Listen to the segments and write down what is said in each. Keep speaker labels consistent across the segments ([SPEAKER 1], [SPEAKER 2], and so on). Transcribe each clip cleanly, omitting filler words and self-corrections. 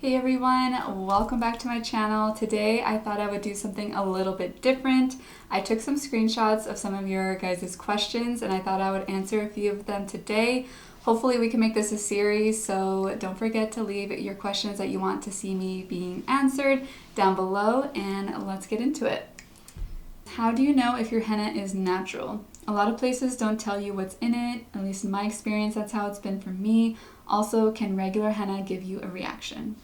[SPEAKER 1] Hey everyone, welcome back to my channel. Today I thought I would do something a little bit different. I took some screenshots of some of your guys' questions and I thought I would answer a few of them today. Hopefully we can make this a series, so don't forget to leave your questions that you want to see me being answered down below, and let's get into it. How do you know if your henna is natural? A lot of places don't tell you what's in it, at least in my experience that's how it's been for me. Also, can regular henna give you a reaction?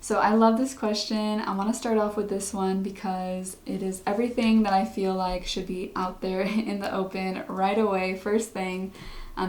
[SPEAKER 1] So I love this question. I want to start off with this one because it is everything that I feel like should be out there in the open right away, first thing.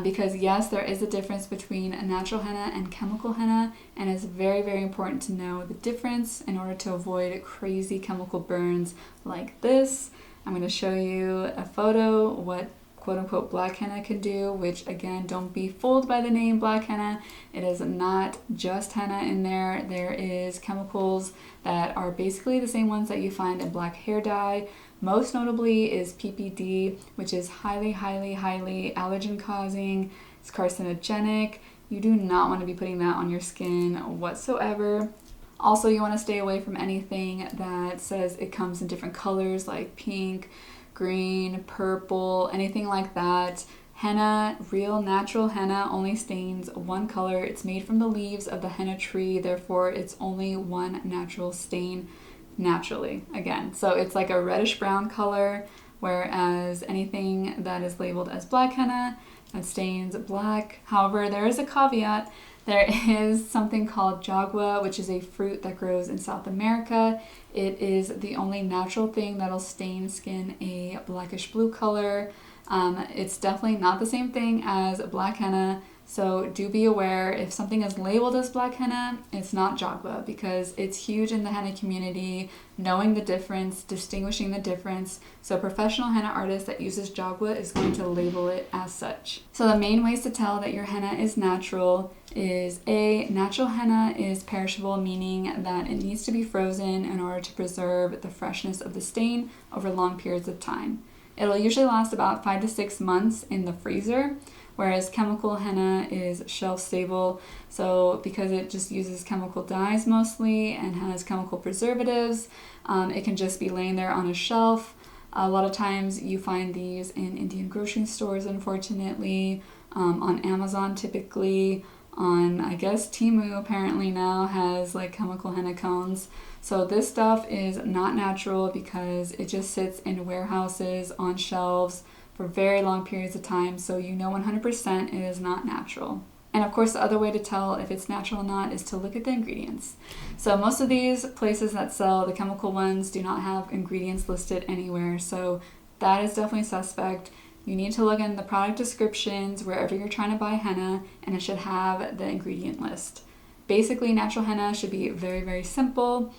[SPEAKER 1] Because yes, there is a difference between a natural henna and chemical henna, and it's very, very important to know the difference in order to avoid crazy chemical burns like this. I'm going to show you a photo what quote-unquote black henna can do, which again, don't be fooled by the name black henna. It is not just henna in there. There is chemicals that are basically the same ones that you find in black hair dye. Most notably is PPD, which is highly allergen causing. It's carcinogenic. You do not want to be putting that on your skin whatsoever. Also, you want to stay away from anything that says it comes in different colors like pink, green, purple, anything like that. Henna, real natural henna, only stains one color. It's made from the leaves of the henna tree, therefore it's only one natural stain naturally, again. So it's like a reddish brown color, whereas anything that is labeled as black henna, that stains black. However, there is a caveat. There is something called jagua, which is a fruit that grows in South America. It is the only natural thing that'll stain skin a blackish blue color. It's definitely not the same thing as black henna, so do be aware if something is labeled as black henna, it's not jagua, because it's huge in the henna community, knowing the difference, distinguishing the difference. So a professional henna artist that uses jagua is going to label it as such. So the main ways to tell that your henna is natural is natural henna is perishable, meaning that it needs to be frozen in order to preserve the freshness of the stain over long periods of time. It'll usually last about 5 to 6 months in the freezer, whereas chemical henna is shelf stable. So because it just uses chemical dyes mostly and has chemical preservatives, it can just be laying there on a shelf. A lot of times you find these in Indian grocery stores, unfortunately, on Amazon typically. On, I guess, Temu apparently now has like chemical henna cones. So this stuff is not natural because it just sits in warehouses on shelves for very long periods of time, so you know 100% it is not natural. And of course, the other way to tell if it's natural or not is to look at the ingredients. So most of these places that sell the chemical ones do not have ingredients listed anywhere, so that is definitely suspect. You need to look in the product descriptions wherever you're trying to buy henna, and it should have the ingredient list. Basically, natural henna should be very, very simple.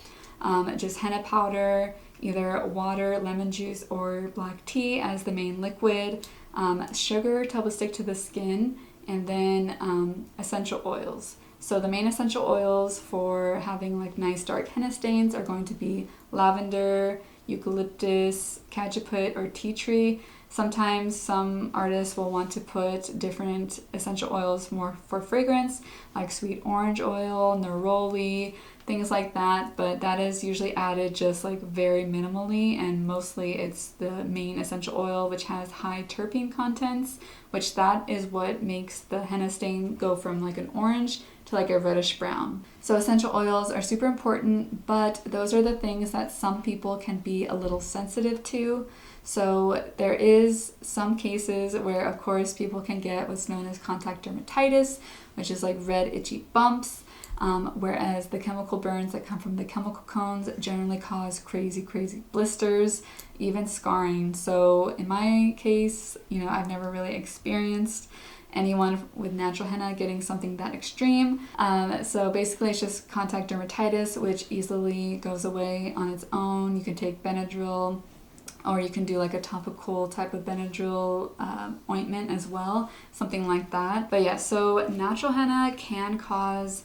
[SPEAKER 1] Just henna powder, either water, lemon juice, or black tea as the main liquid, sugar to help it stick to the skin, and then essential oils. So the main essential oils for having like nice dark henna stains are going to be lavender, eucalyptus, cajeput, or tea tree. Sometimes some artists will want to put different essential oils more for fragrance, like sweet orange oil, neroli, things like that, but that is usually added just like very minimally, and mostly it's the main essential oil, which has high terpene contents, which that is what makes the henna stain go from like an orange to like a reddish brown. So essential oils are super important, but those are the things that some people can be a little sensitive to. So there is some cases where, of course, people can get what's known as contact dermatitis, which is like red itchy bumps, whereas the chemical burns that come from the chemical cones generally cause crazy blisters, even scarring. So in my case, I've never really experienced anyone with natural henna getting something that extreme. So basically it's just contact dermatitis, which easily goes away on its own. You can take Benadryl, or you can do like a topical type of Benadryl ointment as well, something like that. But yeah, so natural henna can cause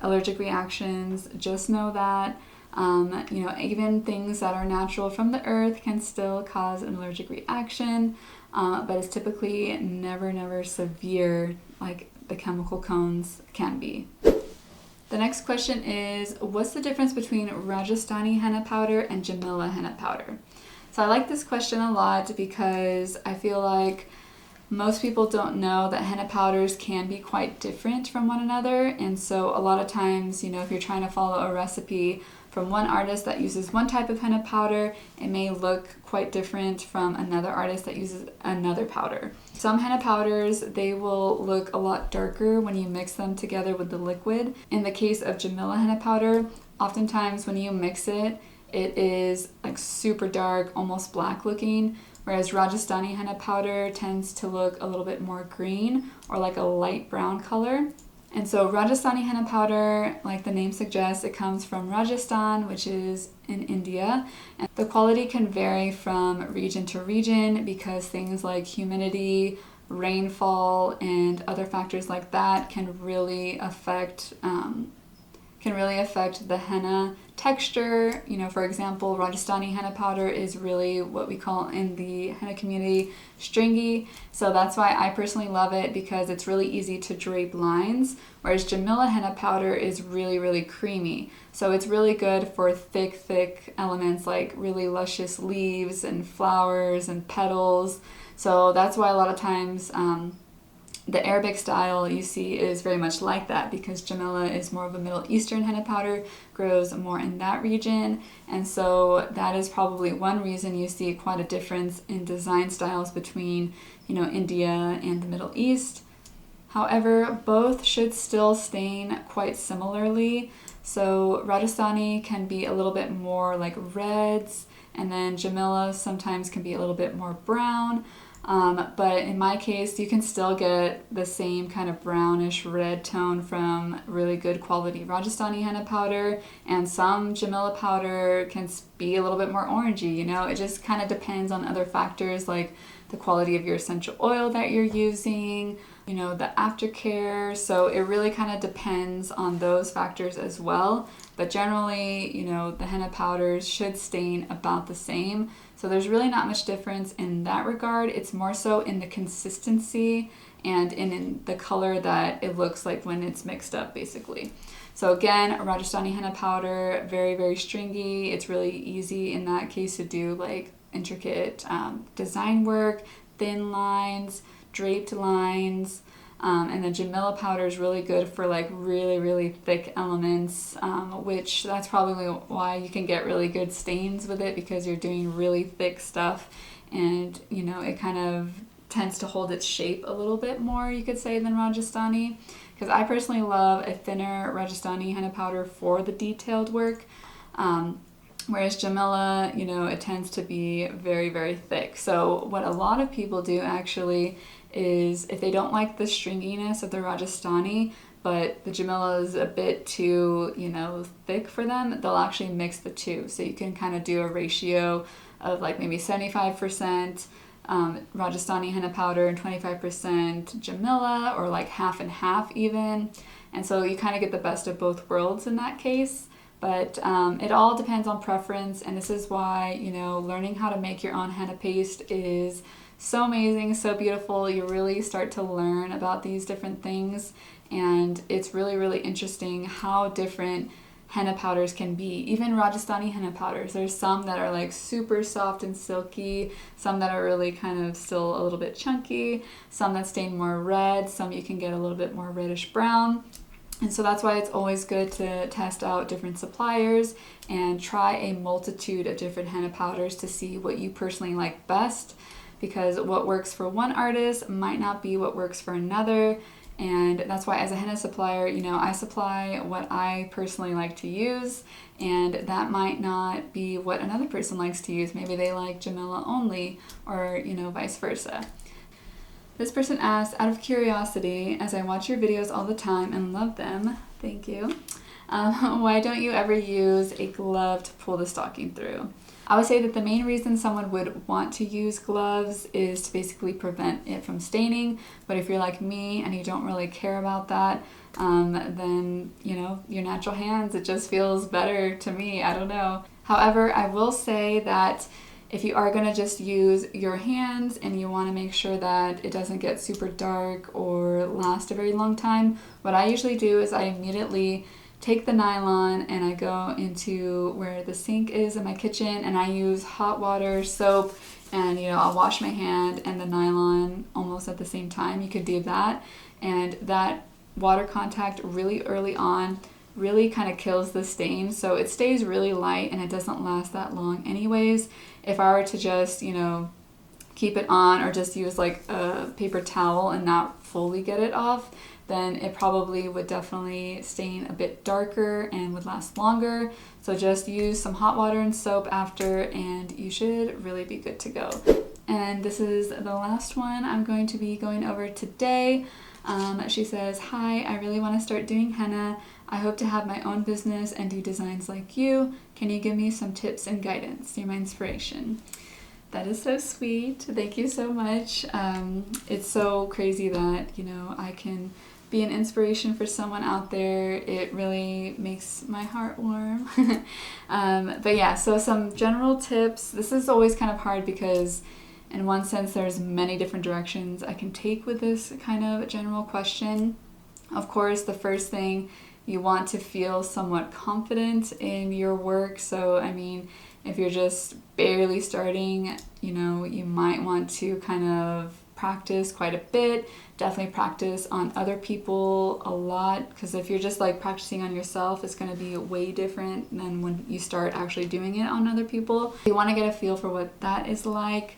[SPEAKER 1] allergic reactions. Just know that. Even things that are natural from the earth can still cause an allergic reaction, but it's typically never severe like the chemical cones can be. The next question is, what's the difference between Rajasthani henna powder and Jamila henna powder? So I like this question a lot because I feel like most people don't know that henna powders can be quite different from one another. And so a lot of times, if you're trying to follow a recipe from one artist that uses one type of henna powder, it may look quite different from another artist that uses another powder. Some henna powders, they will look a lot darker when you mix them together with the liquid. In the case of Jamila henna powder, oftentimes when you mix it, it is like super dark, almost black looking, whereas Rajasthani henna powder tends to look a little bit more green or like a light brown color. And so Rajasthani henna powder, like the name suggests, it comes from Rajasthan, which is in India. And the quality can vary from region to region because things like humidity, rainfall, and other factors like that can really affect the henna texture. For example, Rajasthani henna powder is really what we call in the henna community stringy. So that's why I personally love it, because it's really easy to drape lines, whereas Jamila henna powder is really, really creamy. So it's really good for thick elements like really luscious leaves and flowers and petals. So that's why a lot of times the Arabic style you see is very much like that, because Jamila is more of a Middle Eastern henna powder, grows more in that region, and so that is probably one reason you see quite a difference in design styles between, India and the Middle East. However, both should still stain quite similarly. So Rajasthani can be a little bit more like reds, and then Jamila sometimes can be a little bit more brown. But in my case, you can still get the same kind of brownish red tone from really good quality Rajasthani henna powder, and some Jamila powder can be a little bit more orangey. It just kind of depends on other factors like the quality of your essential oil that you're using, the aftercare. So it really kind of depends on those factors as well. But generally, the henna powders should stain about the same. So there's really not much difference in that regard. It's more so in the consistency and in the color that it looks like when it's mixed up, basically. So again, Rajasthani henna powder, very, very stringy. It's really easy in that case to do like intricate design work, thin lines, draped lines. And the Jamila powder is really good for like really, really thick elements, which that's probably why you can get really good stains with it, because you're doing really thick stuff, and it kind of tends to hold its shape a little bit more, you could say, than Rajasthani. Because I personally love a thinner Rajasthani henna powder for the detailed work. Whereas Jamila, it tends to be very, very thick. So what a lot of people do actually is, if they don't like the stringiness of the Rajasthani, but the Jamila is a bit too, thick for them, they'll actually mix the two. So you can kind of do a ratio of like maybe 75% Rajasthani henna powder and 25% Jamila, or like half and half even. And so you kind of get the best of both worlds in that case. But it all depends on preference, and this is why, learning how to make your own henna paste is so amazing, so beautiful. You really start to learn about these different things, and it's really, really interesting how different henna powders can be. Even Rajasthani henna powders, there's some that are like super soft and silky, some that are really kind of still a little bit chunky, some that stain more red, some you can get a little bit more reddish brown. And so that's why it's always good to test out different suppliers and try a multitude of different henna powders to see what you personally like best, because what works for one artist might not be what works for another. And that's why as a henna supplier, I supply what I personally like to use, and that might not be what another person likes to use. Maybe they like Jamila only, or vice versa. This person asked, out of curiosity, as I watch your videos all the time and love them, thank you, why don't you ever use a glove to pull the stocking through? I would say that the main reason someone would want to use gloves is to basically prevent it from staining. But if you're like me and you don't really care about that, then, your natural hands, it just feels better to me. I don't know. However, I will say that if you are going to just use your hands and you want to make sure that it doesn't get super dark or last a very long time, what I usually do is I immediately take the nylon and I go into where the sink is in my kitchen and I use hot water, soap, and I'll wash my hand and the nylon almost at the same time. You could do that, and that water contact really early on really kind of kills the stain, so it stays really light and it doesn't last that long anyways. If I were to just keep it on or just use like a paper towel and not fully get it off, then it probably would definitely stain a bit darker and would last longer. So just use some hot water and soap after and you should really be good to go. And this is the last one I'm going to be going over today. She says, "Hi, I really want to start doing henna. I hope to have my own business and do designs like you. Can you give me some tips and guidance? You're my inspiration." That is so sweet. Thank you so much. It's so crazy that, I can be an inspiration for someone out there. It really makes my heart warm. But yeah, so some general tips. This is always kind of hard because in one sense there's many different directions I can take with this kind of general question. Of course, the first thing, you want to feel somewhat confident in your work. So, if you're just barely starting, you might want to kind of practice quite a bit. Definitely practice on other people a lot, because if you're just like practicing on yourself, it's going to be way different than when you start actually doing it on other people. You want to get a feel for what that is like.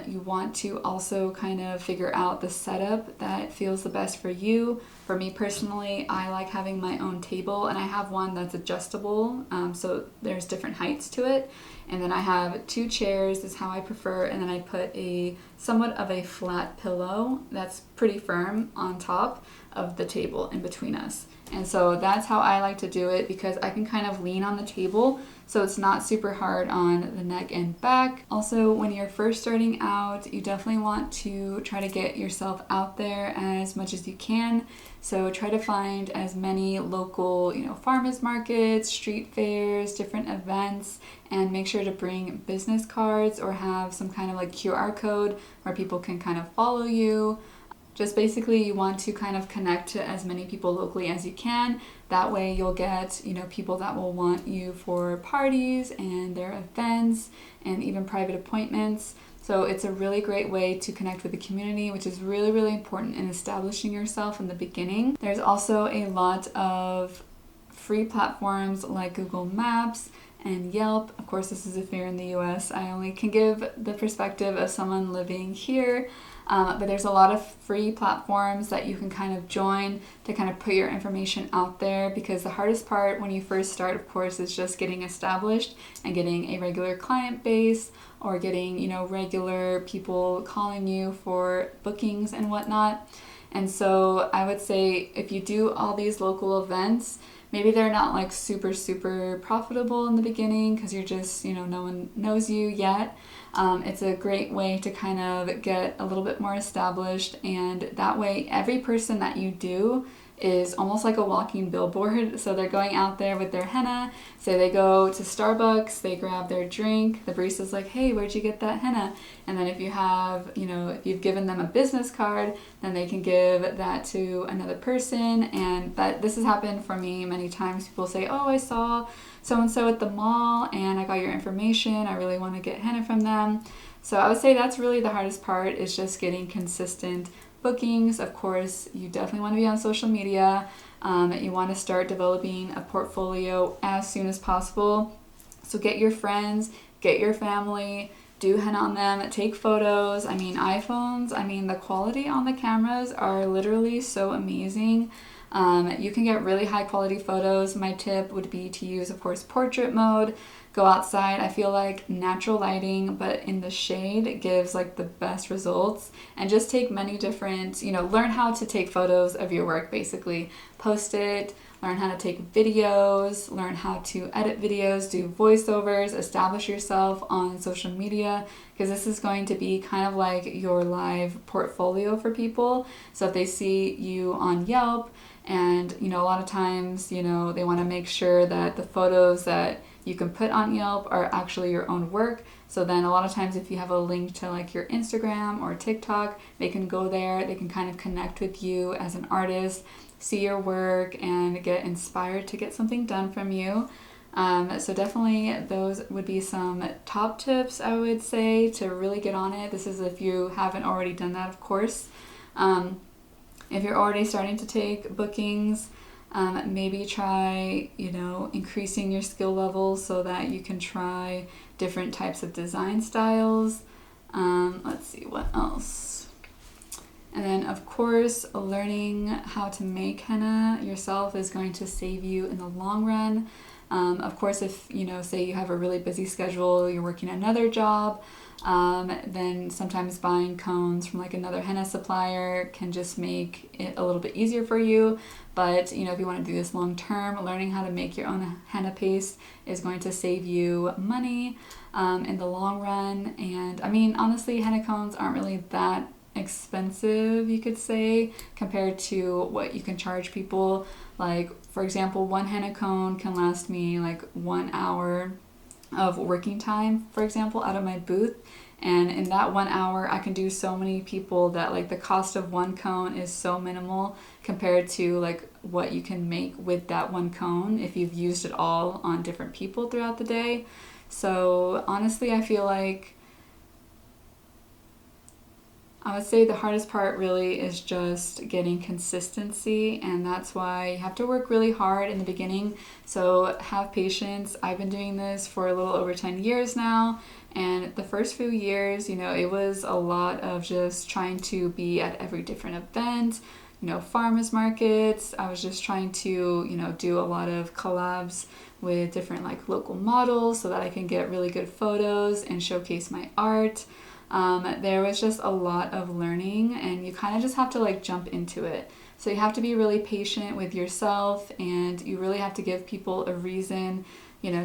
[SPEAKER 1] You want to also kind of figure out the setup that feels the best for you. For me personally, I like having my own table, and I have one that's adjustable, so there's different heights to it. And then I have 2 chairs, is how I prefer, and then I put a somewhat of a flat pillow that's pretty firm on top of the table in between us. And so that's how I like to do it, because I can kind of lean on the table so it's not super hard on the neck and back. Also, when you're first starting out, you definitely want to try to get yourself out there as much as you can. So try to find as many local, farmers markets, street fairs, different events, and make sure to bring business cards or have some kind of like QR code where people can kind of follow you. Just basically, you want to kind of connect to as many people locally as you can. That way you'll get, people that will want you for parties and their events and even private appointments. So it's a really great way to connect with the community, which is really, really important in establishing yourself in the beginning. There's also a lot of free platforms like Google Maps and Yelp. Of course, this is if you're in the US. I only can give the perspective of someone living here. But there's a lot of free platforms that you can kind of join to kind of put your information out there, because the hardest part when you first start, of course, is just getting established and getting a regular client base, or getting, regular people calling you for bookings and whatnot. And so I would say if you do all these local events, maybe they're not like super, super profitable in the beginning because you're just, no one knows you yet. It's a great way to kind of get a little bit more established, and that way every person that you do is almost like a walking billboard. So they're going out there with their henna. Say they go to Starbucks, they grab their drink, the barista's like, "Hey, where'd you get that henna?" And then if you have, if you've given them a business card, then they can give that to another person. And this has happened for me many times. People say, "Oh, I saw so-and-so at the mall and I got your information. I really want to get henna from them." So I would say that's really the hardest part, is just getting consistent bookings. Of course, you definitely want to be on social media. You want to start developing a portfolio as soon as possible. So get your friends, get your family, do henna on them, take photos. iPhones, the quality on the cameras are literally so amazing. You can get really high quality photos. My tip would be to use, of course, portrait mode. Go outside. I feel like natural lighting, but in the shade, gives like the best results. And just take many different, learn how to take photos of your work, basically. Post it, learn how to take videos, learn how to edit videos, do voiceovers, establish yourself on social media, because this is going to be kind of like your live portfolio for people. So if they see you on Yelp, and a lot of times they want to make sure that the photos that you can put on Yelp are actually your own work. So then a lot of times if you have a link to like your Instagram or TikTok, they can go there, they can kind of connect with you as an artist, see your work, and get inspired to get something done from you. So definitely those would be some top tips I would say to really get on it. This is if you haven't already done that, of course. If you're already starting to take bookings, maybe try, increasing your skill level so that you can try different types of design styles. Let's see, what else? And then, of course, learning how to make henna yourself is going to save you in the long run. Of course, if, say you have a really busy schedule, you're working another job, then sometimes buying cones from like another henna supplier can just make it a little bit easier for you. But, if you want to do this long term, learning how to make your own henna paste is going to save you money in the long run. And I mean, honestly, henna cones aren't really that expensive, you could say, compared to what you can charge people. Like, for example, one henna cone can last me like 1 hour of working time, for example, out of my booth. And in that 1 hour, I can do so many people that like the cost of one cone is so minimal compared to like what you can make with that one cone if you've used it all on different people throughout the day. So honestly, I feel like I would say the hardest part really is just getting consistency, and that's why you have to work really hard in the beginning. So have patience. I've been doing this for a little over 10 years now, and the first few years, it was a lot of just trying to be at every different event, farmers markets. I was just trying to, do a lot of collabs with different like local models so that I can get really good photos and showcase my art. There was just a lot of learning, and you kind of just have to like jump into it. So you have to be really patient with yourself, and you really have to give people a reason,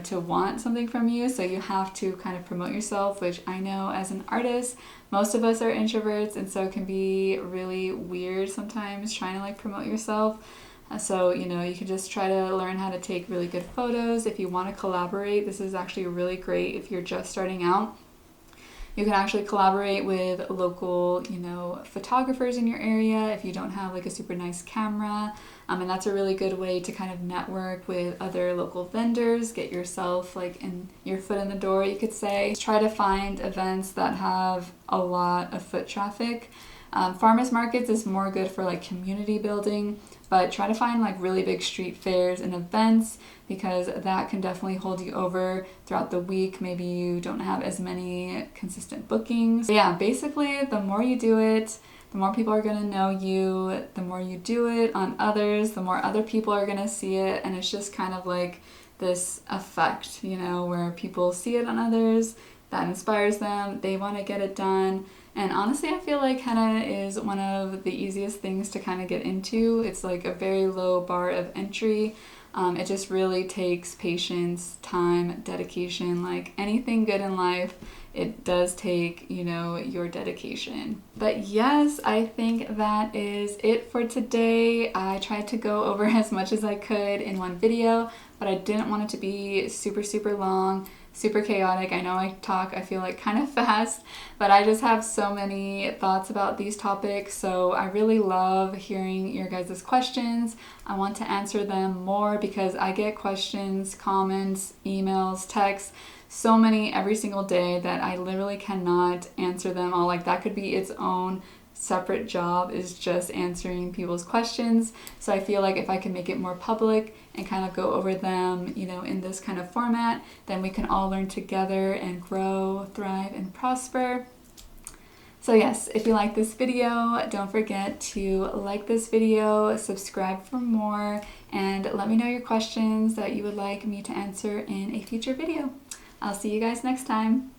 [SPEAKER 1] to want something from you. So you have to kind of promote yourself, which I know as an artist, most of us are introverts, and so it can be really weird sometimes trying to like promote yourself. So, you can just try to learn how to take really good photos. If you want to collaborate, this is actually really great if you're just starting out. You can actually collaborate with local, photographers in your area if you don't have like a super nice camera. And that's a really good way to kind of network with other local vendors, get yourself like in your foot in the door, you could say. Try to find events that have a lot of foot traffic. Farmers markets is more good for like community building, but try to find like really big street fairs and events, because that can definitely hold you over throughout the week. Maybe you don't have as many consistent bookings. But yeah, basically the more you do it, the more people are gonna know you. The more you do it on others, the more other people are gonna see it, and it's just kind of like this effect, where people see it on others, that inspires them, they want to get it done. And honestly, I feel like henna is one of the easiest things to kind of get into. It's like a very low bar of entry. It just really takes patience, time, dedication. Like anything good in life, it does take, your dedication. But yes, I think that is it for today. I tried to go over as much as I could in one video, but I didn't want it to be super, super long, super chaotic. I know I feel like kind of fast, but I just have so many thoughts about these topics. So I really love hearing your guys' questions. I want to answer them more because I get questions, comments, emails, texts, so many every single day that I literally cannot answer them all. Like that could be its own separate job, is just answering people's questions. So I feel like if I can make it more public and kind of go over them, in this kind of format, then we can all learn together and grow, thrive, and prosper. So yes, if you like this video, don't forget to like this video, subscribe for more, and let me know your questions that you would like me to answer in a future video. I'll see you guys next time.